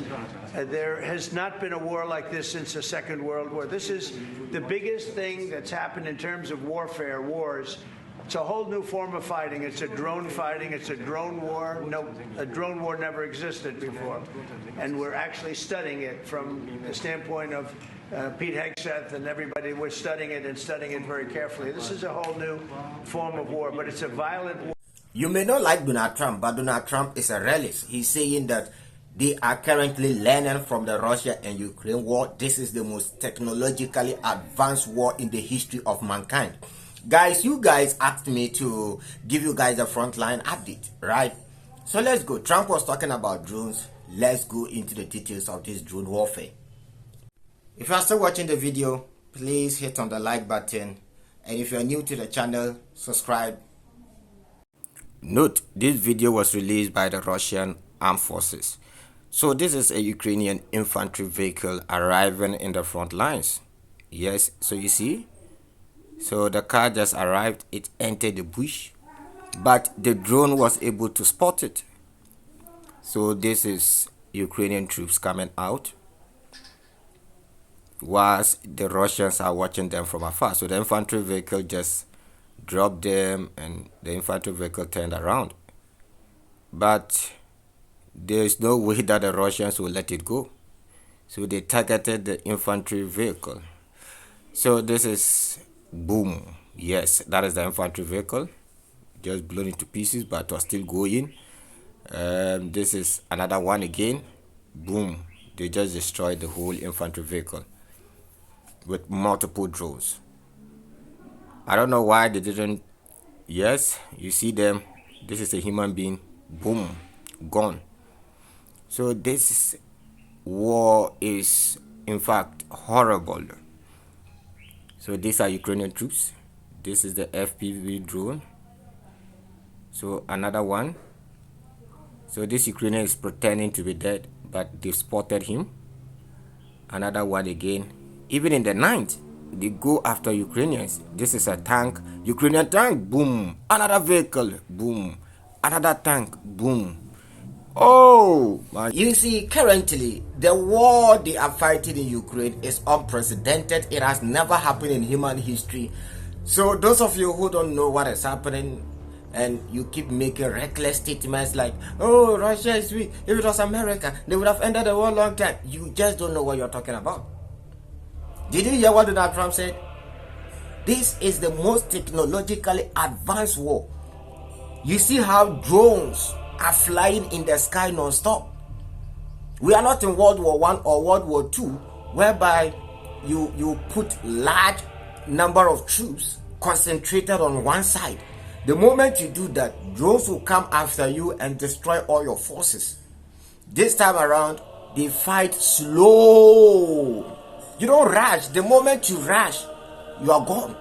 wars. There has not been a war like this since the Second World War. This is the biggest thing that's happened in terms of warfare, wars. It's a whole new form of fighting. It's a drone fighting. It's a drone war. No, a drone war never existed before. And we're actually studying it from the standpoint of Pete Hegseth and everybody. We're studying it and studying it very carefully. This is a whole new form of war, but it's a violent war. You may not like Donald Trump, but Donald Trump is a realist. He's saying that they are currently learning from the Russia and Ukraine war. This is the most technologically advanced war in the history of mankind. Guys, you guys asked me to give you guys a Frontline update, right? So let's go. Trump was talking about drones. Let's go into the details of this drone warfare. If you are still watching the video, please hit on the like button. And if you are new to the channel, subscribe. Note, this video was released by the Russian armed forces. So this is a Ukrainian infantry vehicle arriving in the front lines. Yes, so you see, so the car just arrived, it entered the bush, but the drone was able to spot it. So this is Ukrainian troops coming out, whilst the Russians are watching them from afar. So the infantry vehicle just dropped them and the infantry vehicle turned around. But there is no way that the Russians will let it go. So they targeted the infantry vehicle. So this is boom. Yes, that is the infantry vehicle. Just blown into pieces, but was still going. This is another one again. Boom. They just destroyed the whole infantry vehicle with multiple drones. I don't know why they didn't. Yes, you see them. This is a human being. Boom. Gone. So this war is in fact horrible. So these are Ukrainian troops. This is the FPV drone. So another one. So this Ukrainian is pretending to be dead, but they spotted him. Another one again. Even in the night, they go after Ukrainians. This is a tank. Ukrainian tank. Boom. Another vehicle. Boom. Another tank. Boom. Oh, man. You see, currently, the war they are fighting in Ukraine is unprecedented. It has never happened in human history. So those of you who don't know what is happening, and you keep making reckless statements like, oh, Russia is weak. If it was America, they would have ended the war a long time. You just don't know what you're talking about. Did you hear what Donald Trump said? This is the most technologically advanced war. You see how drones are flying in the sky non-stop. We are not in World War I or World War II, whereby you put large number of troops concentrated on one side. The moment you do that, drones will come after you and destroy all your forces. This time around, they fight slow. You don't rush. The moment you rush, you are gone.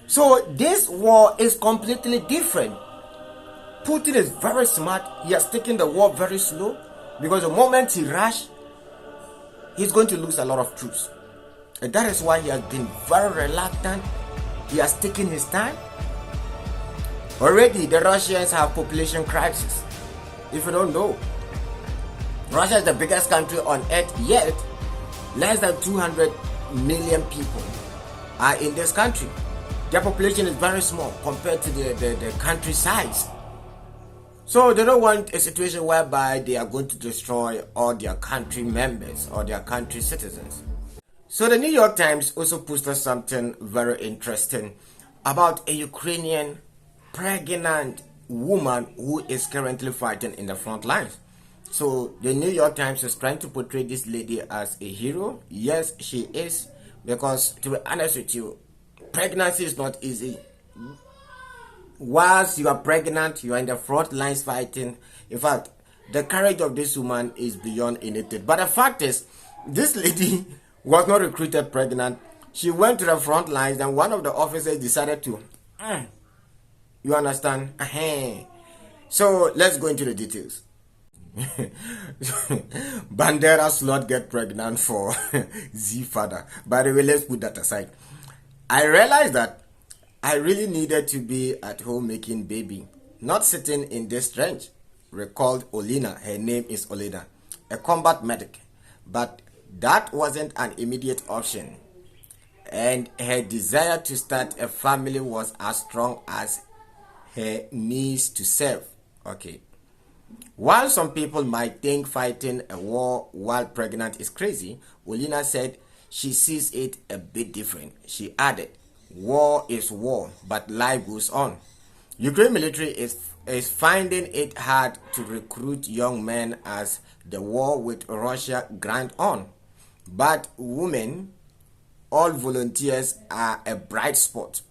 So this war is completely different. Putin is very smart. He has taken the war very slow, because the moment he rushes, he's going to lose a lot of troops. And that is why he has been very reluctant. He has taken his time. Already the Russians have population crisis. If you don't know, Russia is the biggest country on earth, yet less than 200 million people are in this country. Their population is very small compared to the country size. So they don't want a situation whereby they are going to destroy all their country members or their country citizens. So the New York Times also posted something very interesting about a Ukrainian pregnant woman who is currently fighting in the front lines. So the New York Times is trying to portray this lady as a hero. Yes, she is, because to be honest with you, pregnancy is not easy. Whilst you are pregnant, you are in the front lines fighting. In fact, the courage of this woman is beyond anything. But the fact is, this lady was not recruited pregnant. She went to the front lines, and one of the officers decided to, you understand? So let's go into the details. Bandera slot get pregnant for Z father. By the way, let's put that aside. I realized that I really needed to be at home making baby, not sitting in this trench. recalled Olena. Her name is Olena, a combat medic. But that wasn't an immediate option. And her desire to start a family was as strong as her needs to serve. Okay. While some people might think fighting a war while pregnant is crazy, Olena said she sees it a bit different. She added, war is war, but life goes on. Ukraine military is finding it hard to recruit young men as the war with Russia grinds on. But women, all volunteers, are a bright spot.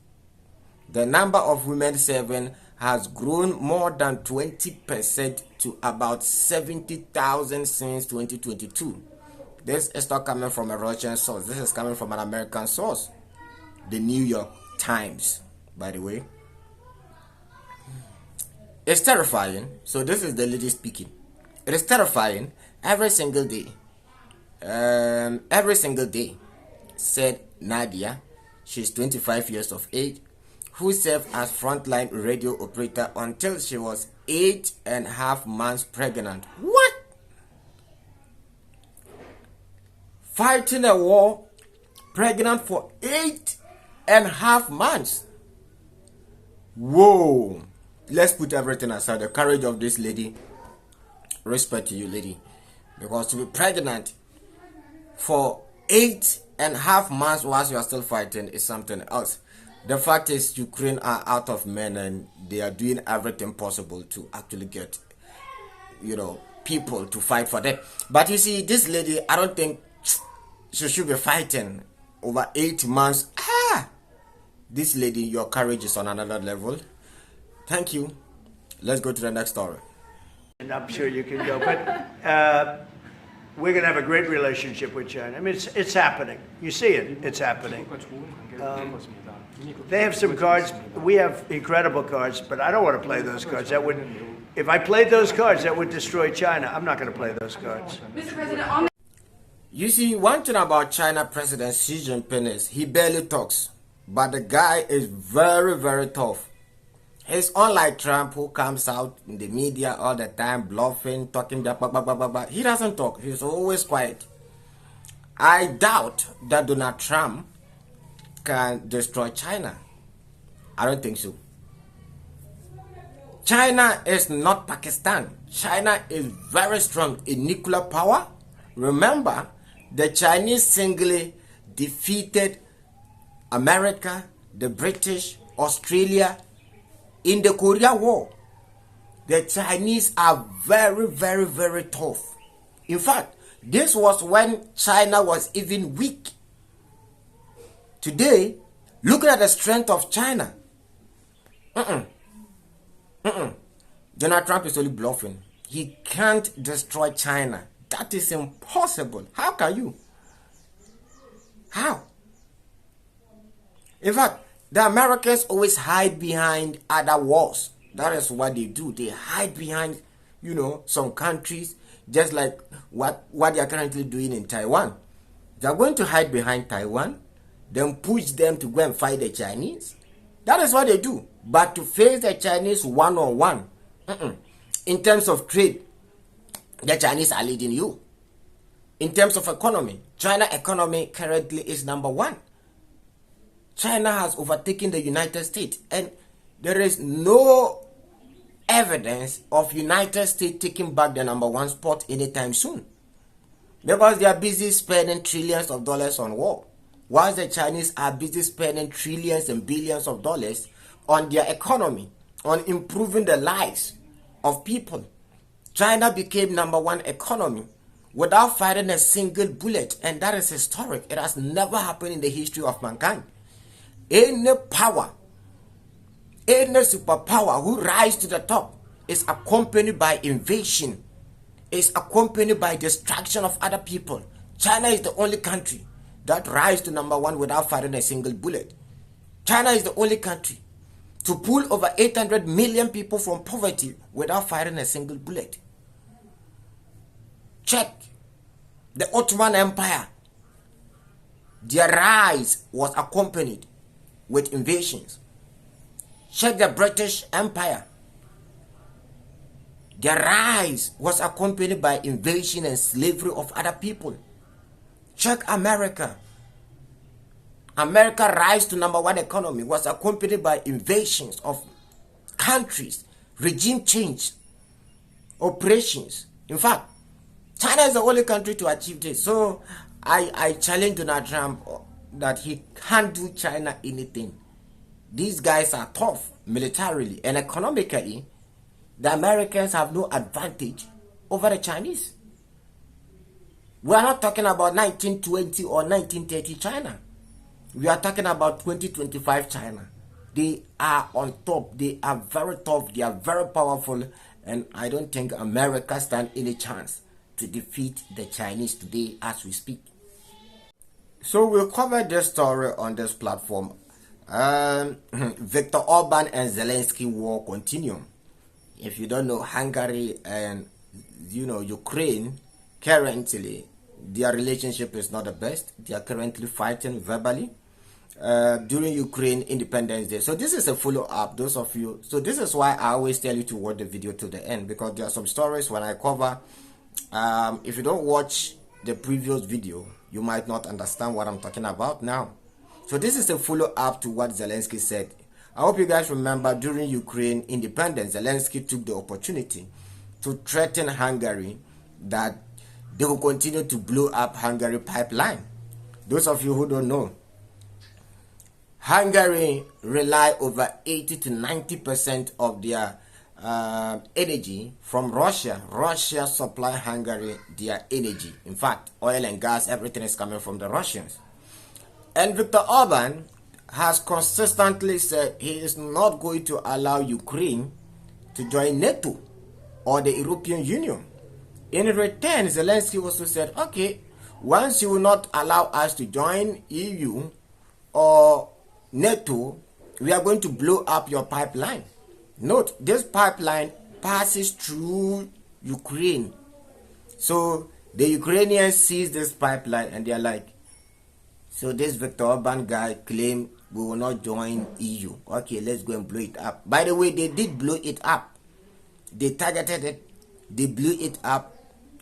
The number of women serving has grown more than 20% to about 70,000 since 2022. This is not coming from a Russian source. This is coming from an American source. The New York Times, by the way. It's terrifying. So this is the lady speaking. It is terrifying every single day. Every single day, said Nadia. She's 25 years of age, who served as frontline radio operator until she was 8.5 months pregnant. What? Fighting a war, pregnant for 8.5 months. Whoa. Let's put everything aside. The courage of this lady. Respect to you, lady. Because to be pregnant for 8.5 months whilst you are still fighting is something else. The fact is, Ukraine are out of men and they are doing everything possible to actually get, people to fight for them. But you see, this lady, I don't think she should be fighting over 8 months. This lady, your courage is on another level. Thank you. Let's go to the next story. And I'm sure you can go, but we're going to have a great relationship with China. I mean, it's happening. You see it. It's happening. They have some cards. We have incredible cards, but I don't want to play those cards. That would, if I played those cards, that would destroy China. I'm not going to play those cards. Mr. President, You see, one thing about China President Xi Jinping is he barely talks, but the guy is very, very tough. He's unlike Trump, who comes out in the media all the time, bluffing, talking, blah, blah, blah, blah, blah. He doesn't talk. He's always quiet. I doubt that Donald Trump can destroy China. I don't think so. China is not Pakistan. China is very strong in nuclear power. Remember, the Chinese singly defeated America, the British, Australia in the Korean War. The Chinese are very, very, very tough. In fact, this was when China was even weak. Today, looking at the strength of China, Donald Trump is only bluffing. He can't destroy China. That is impossible. How can you? How? In fact, the Americans always hide behind other wars. That is what they do. They hide behind, some countries, just like what they are currently doing in Taiwan. They are going to hide behind Taiwan, then push them to go and fight the Chinese. That is what they do. But to face the Chinese one-on-one, in terms of trade, the Chinese are leading you. In terms of economy, China economy currently is number one. China has overtaken the United States, and there is no evidence of United States taking back the number one spot anytime soon, because they are busy spending trillions of dollars on war, whilst the Chinese are busy spending trillions and billions of dollars on their economy, on improving the lives of people. China became number one economy without firing a single bullet, and that is historic. It has never happened in the history of mankind. Any power, any superpower who rise to the top is accompanied by invasion, is accompanied by destruction of other people. China is the only country that rise to number one without firing a single bullet. China is the only country to pull over 800 million people from poverty without firing a single bullet. Check the Ottoman Empire. Their rise was accompanied with invasions. Check the British Empire. Their rise was accompanied by invasion and slavery of other people. Check America. America's rise to #1 economy was accompanied by invasions of countries, regime change, operations. In fact, China is the only country to achieve this. So I challenge Donald Trump that he can't do China anything. These guys are tough militarily and economically. The Americans have no advantage over the Chinese. We are not talking about 1920 or 1930 China. We are talking about 2025 China. They are on top. They are very tough. They are very powerful. And I don't think America stands any chance to defeat the Chinese today as we speak. So we'll cover this story on this platform. Viktor Orban and Zelensky war continue. If you don't know, Hungary and Ukraine currently, their relationship is not the best. They are currently fighting verbally during Ukraine Independence Day. So this is a follow-up, those of you. So this is why I always tell you to watch the video to the end, because there are some stories when I cover. If you don't watch the previous video, you might not understand what I'm talking about now. So this is a follow-up to what Zelensky said. I hope you guys remember during Ukraine independence, Zelensky took the opportunity to threaten Hungary that they will continue to blow up Hungary pipeline. Those of you who don't know, Hungary rely over 80 to 90% of their energy from Russia. Russia supply Hungary their energy. In fact, oil and gas, everything is coming from the Russians. And Viktor Orban has consistently said he is not going to allow Ukraine to join NATO or the European Union. In return, Zelensky also said, okay, once you will not allow us to join EU or NATO, we are going to blow up your pipeline. Note, this pipeline passes through Ukraine. So the Ukrainians sees this pipeline and they are like, so this Viktor Orban guy claimed we will not join EU. Okay, let's go and blow it up. By the way, they did blow it up. They targeted it. They blew it up.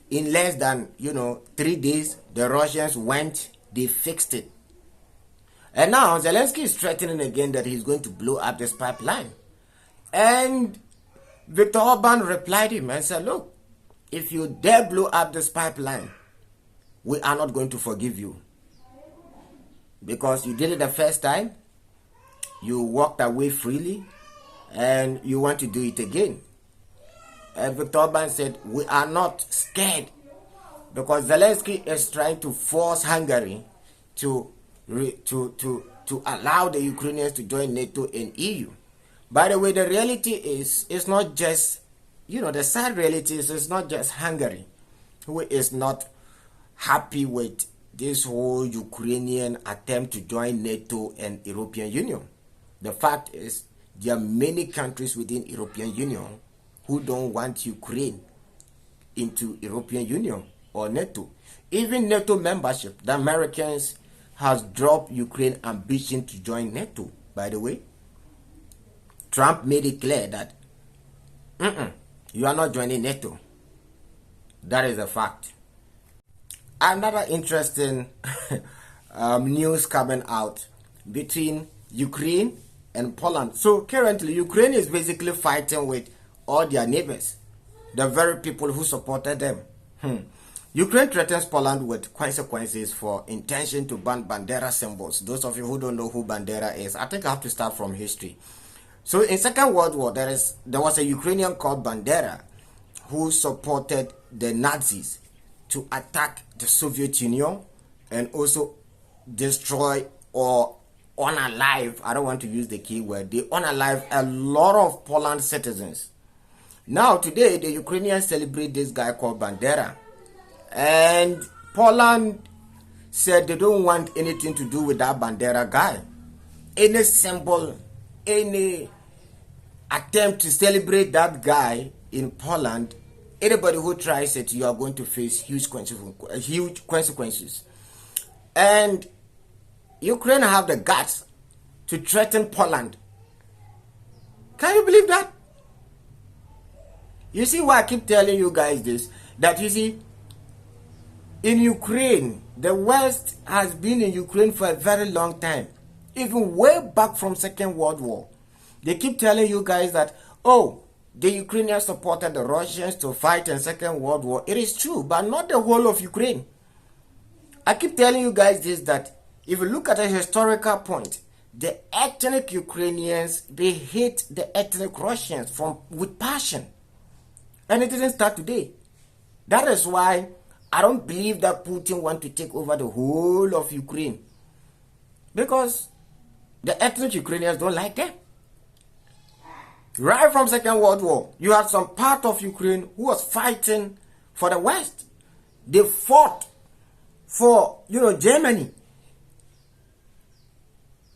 In less than, 3 days, the Russians went, they fixed it. And now Zelensky is threatening again that he's going to blow up this pipeline. And Viktor Orban replied him and said, look, if you dare blow up this pipeline, we are not going to forgive you. Because you did it the first time, you walked away freely, and you want to do it again. And Viktor Orban said, we are not scared, because Zelensky is trying to force Hungary to allow the Ukrainians to join NATO and EU. By the way, the reality is, it's not just, the sad reality is it's not just Hungary who is not happy with this whole Ukrainian attempt to join NATO and European Union. The fact is, there are many countries within European Union who don't want Ukraine into European Union or NATO. Even NATO membership, the Americans has dropped Ukraine ambition to join NATO, by the way. Trump made it clear that you are not joining NATO. That is a fact. Another interesting news coming out between Ukraine and Poland. So currently, Ukraine is basically fighting with all their neighbors, the very people who supported them. Ukraine threatens Poland with consequences for intention to ban Bandera symbols. Those of you who don't know who Bandera is, I think I have to start from history. So in Second World War, there was a Ukrainian called Bandera who supported the Nazis to attack the Soviet Union and also destroy or unalive, I don't want to use the key word, they unalive a lot of Poland citizens. Now today, the Ukrainians celebrate this guy called Bandera. And Poland said they don't want anything to do with that Bandera guy. Any symbol, any attempt to celebrate that guy in Poland, anybody who tries it, you are going to face huge consequences. And Ukraine have the guts to threaten Poland. Can you believe that? You see why I keep telling you guys this? That you see, in Ukraine, the West has been in Ukraine for a very long time. Even way back from Second World War. They keep telling you guys that, oh, the Ukrainians supported the Russians to fight in Second World War. It is true, but not the whole of Ukraine. I keep telling you guys this, that if you look at a historical point, the ethnic Ukrainians, they hate the ethnic Russians with passion. And it didn't start today. That is why I don't believe that Putin wants to take over the whole of Ukraine. Because the ethnic Ukrainians don't like them. Right from Second World War, you had some part of Ukraine who was fighting for the West. They fought for, Germany.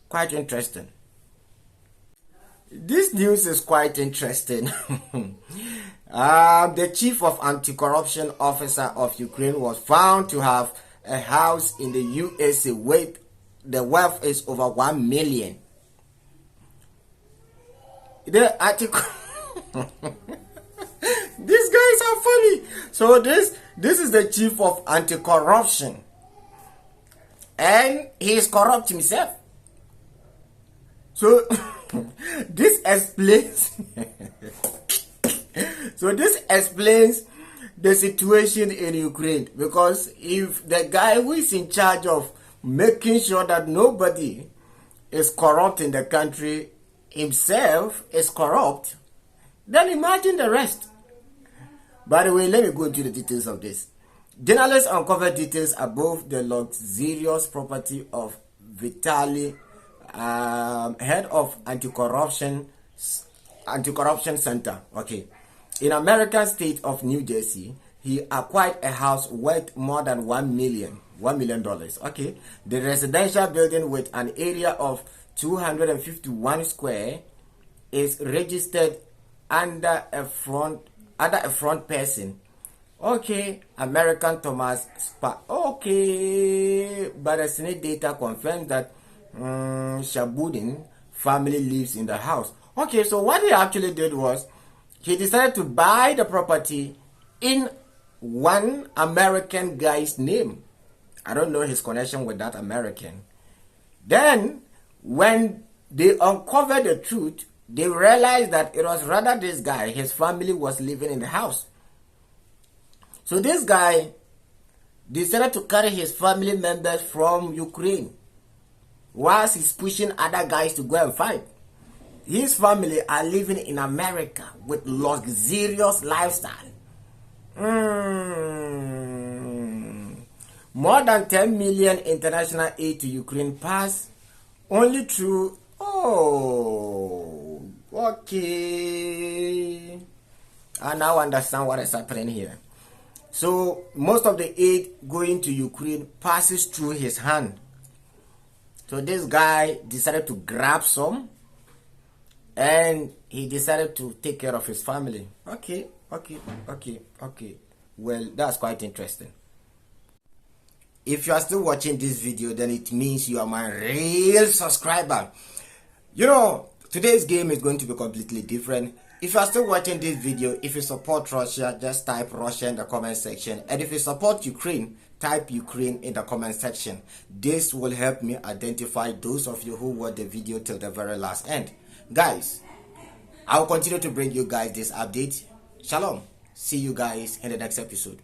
Quite interesting. This news is quite interesting. The chief of anti-corruption officer of Ukraine was found to have a house in the USA with the wealth is over 1 million. The article. These guys are funny. So this is the chief of anti-corruption, and he is corrupt himself. So this explains. So this explains the situation in Ukraine, because if the guy who is in charge of making sure that nobody is corrupt in the country himself is corrupt, then imagine the rest. By the way, let me go into the details of this. Journalists uncovered details above the luxurious property of Vitaly, head of anti-corruption center. Okay, in American state of New Jersey, he acquired a house worth more than $1 million. Okay, the residential building with an area of 251 square is registered under a front person. Okay, American Thomas Spa. Okay, but the Senate data confirms that Shabudin family lives in the house. Okay, so what he actually did was he decided to buy the property in one American guy's name. I don't know his connection with that American. Then, when they uncovered the truth, they realized that it was rather this guy, his family was living in the house. So this guy decided to carry his family members from Ukraine, whilst he's pushing other guys to go and fight. His family are living in America with luxurious lifestyle. More than 10 million international aid to Ukraine passed only through. Oh, okay. I now understand what is happening here. So most of the aid going to Ukraine passes through his hand. So this guy decided to grab some, and he decided to take care of his family. Okay. Well, that's quite interesting. If you are still watching this video, then it means you are my real subscriber. Today's game is going to be completely different. If you are still watching this video, if you support Russia, just type Russia in the comment section. And if you support Ukraine, type Ukraine in the comment section. This will help me identify those of you who watch the video till the very last end. Guys, I will continue to bring you guys this update. Shalom. See you guys in the next episode.